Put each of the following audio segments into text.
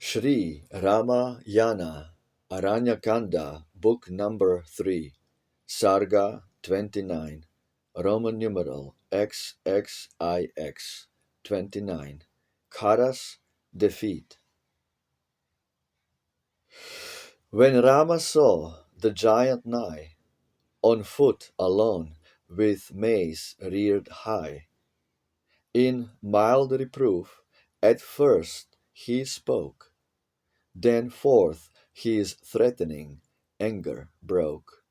SHRI Ramayana, Aranya Kanda, Book number 3, Sarga 29, Roman numeral XXIX 29, KHARA'S defeat. When Rama saw the giant nigh, on foot alone, with mace reared high, in mild reproof at first he spoke, then forth his threatening anger broke.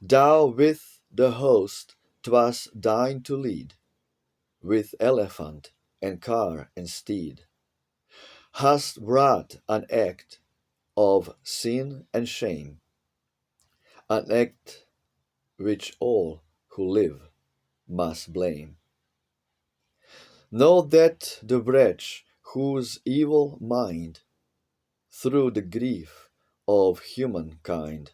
Thou with the host 'twas thine to lead, with elephant and car and steed, hast wrought an act of sin and shame, an act which all who live must blame. Know that the wretch whose evil mind, through the grief of humankind,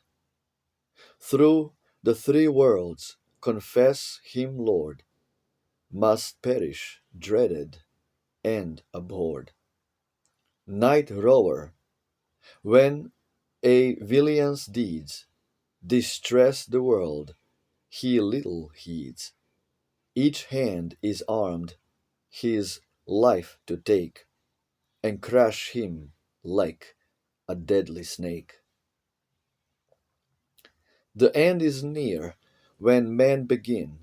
through the three worlds confess him Lord, must perish dreaded and abhorred. Night rower, when a villain's deeds distress the world, he little heeds. Each hand is armed his life to take, and crush him like a deadly snake. The end is near when men begin,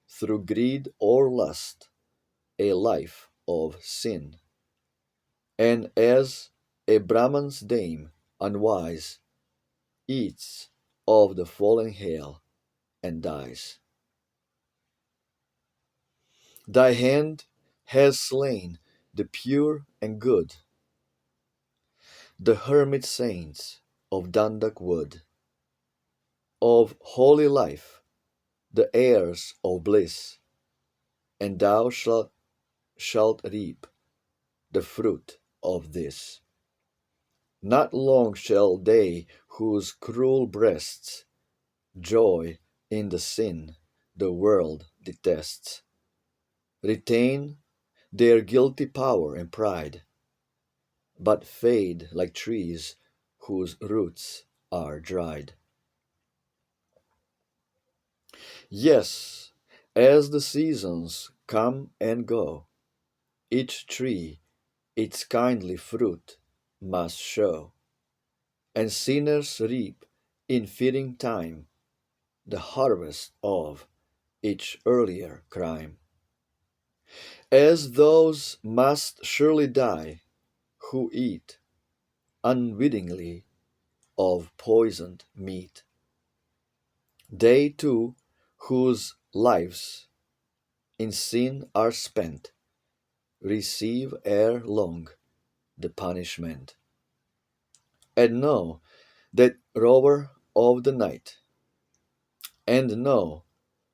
through greed or lust, a life of sin. And as a Brahman's dame, unwise, eats of the fallen hail and dies. Thy hand has slain the pure and good, the hermit saints of Dandak wood, of holy life, the heirs of bliss, and thou shalt reap the fruit of this. Not long shall they whose cruel breasts joy in the sin the world detests, retain their guilty power and pride, but fade like trees whose roots are dried. Yes, as the seasons come and go, each tree its kindly fruit must show, and sinners reap in fitting time the harvest of each earlier crime. As those must surely die who eat unwittingly of poisoned meat, they too whose lives in sin are spent receive ere long the punishment. And know that rover of the night, and know,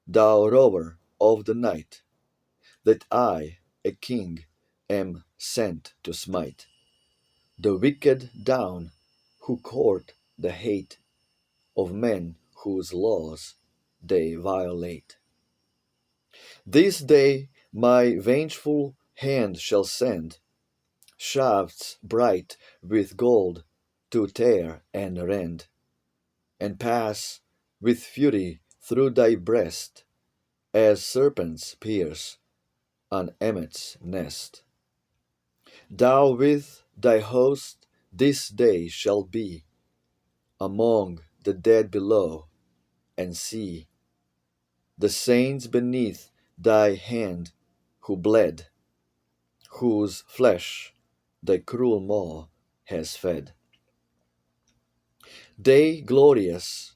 thou rover of the night, that I, a king, am sent to smite the wicked down who court the hate of men whose laws they violate. This day my vengeful hand shall send shafts bright with gold to tear and rend, and pass with fury through thy breast, as serpents pierce an emmet's nest. Thou with thy host this day shalt be among the dead below, and see the saints beneath thy hand who bled, whose flesh thy cruel maw has fed. They glorious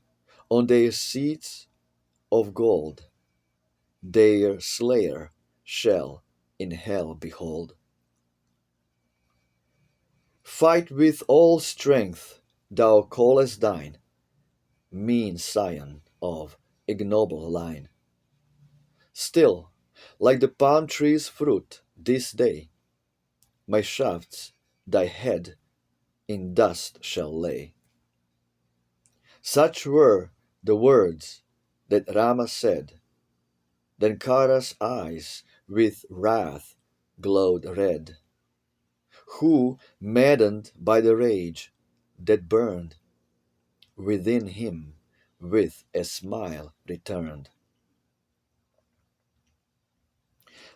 on their seats of gold, their slayer shall in hell behold. Fight with all strength thou callest thine, mean scion of ignoble line. Still, like the palm tree's fruit this day, my shafts thy head in dust shall lay. Such were the words that Rama said. Then Kara's eyes with wrath glowed red, who, maddened by the rage that burned within him, with a smile returned.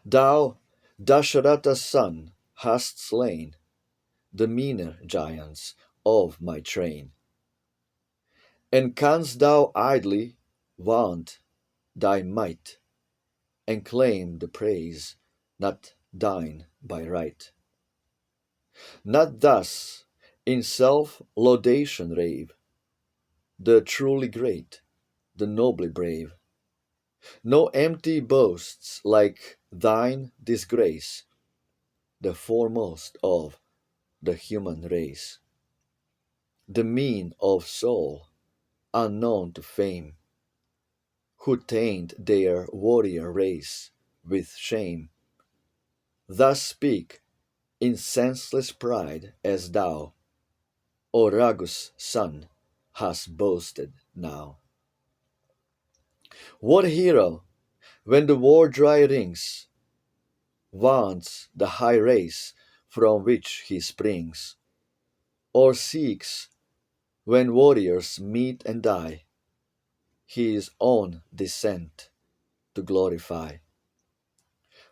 Thou, Dasharatha's son, hast slain the meaner giants of my train, and canst thou idly vaunt thy might, and claim the praise not thine by right? Not thus in self-laudation rave the truly great, the nobly brave. No empty boasts like thine disgrace the foremost of the human race. The mean of soul, unknown to fame, who taint their warrior race with shame, thus speak in senseless pride as thou, O Ragu's son, hast boasted now. What hero, when the war dry rings, vaunts the high race from which he springs, or seeks, when warriors meet and die, his own descent to glorify?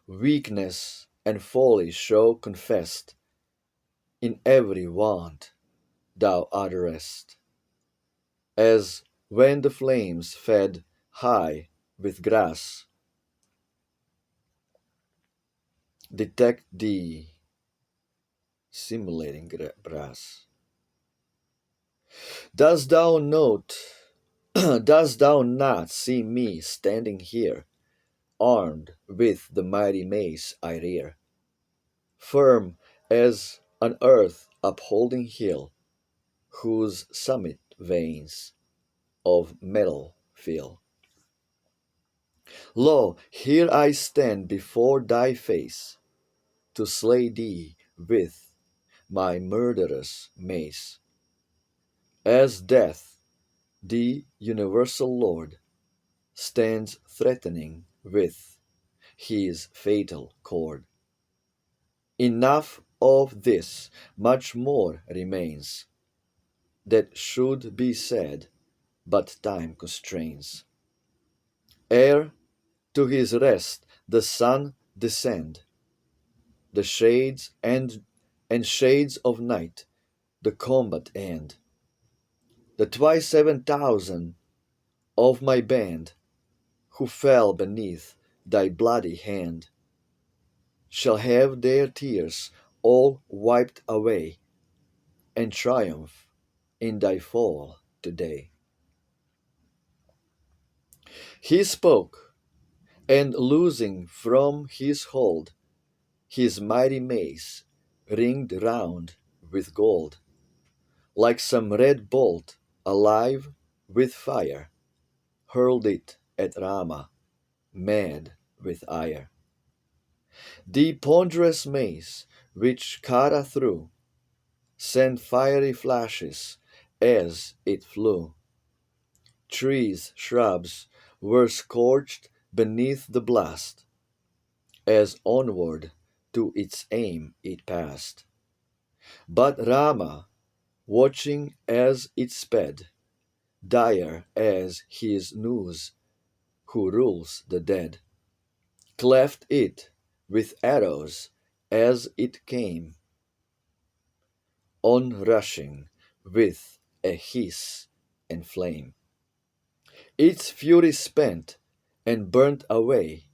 Weakness and folly show confessed in every want thou utterest, as when the flames fed high with grass detect thee simulating brass. Dost thou note, dost thou not see me standing here, armed with the mighty mace I rear, firm as an earth upholding hill, whose summit veins of metal fill? Lo, here I stand before thy face, to slay thee with my murderous mace, as death, the universal Lord, stands threatening with his fatal cord. Enough of this, much more remains that should be said, but time constrains. Ere to his rest the sun descend, the shades and shades of night the combat end. The twice 7,000 of my band, who fell beneath thy bloody hand, shall have their tears all wiped away, and triumph in thy fall today. He spoke, and loosing from his hold his mighty mace, ringed round with gold, like some red bolt alive with fire, hurled it at Rama, mad with ire. The ponderous mace which Kara threw sent fiery flashes as it flew. Trees, shrubs were scorched beneath the blast, as onward to its aim it passed. But Rama, watching as it sped, dire as his news, who rules the dead, cleft it with arrows as it came, on rushing with a hiss and flame. Its fury spent and burnt away,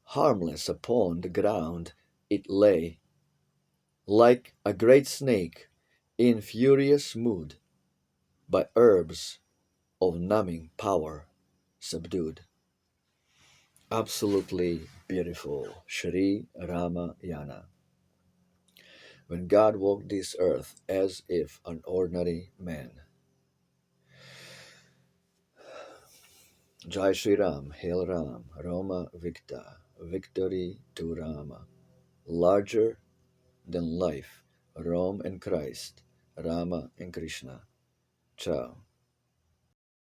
harmless upon the ground it lay, like a great snake in furious mood, by herbs of numbing power subdued. Absolutely beautiful. Shri Ramayana. When God walked this earth as if an ordinary man. Jai Shri Ram, Hail Ram, Roma Victa, victory to Rama. Larger than life, Rome and Christ, Rama and Krishna. Ciao.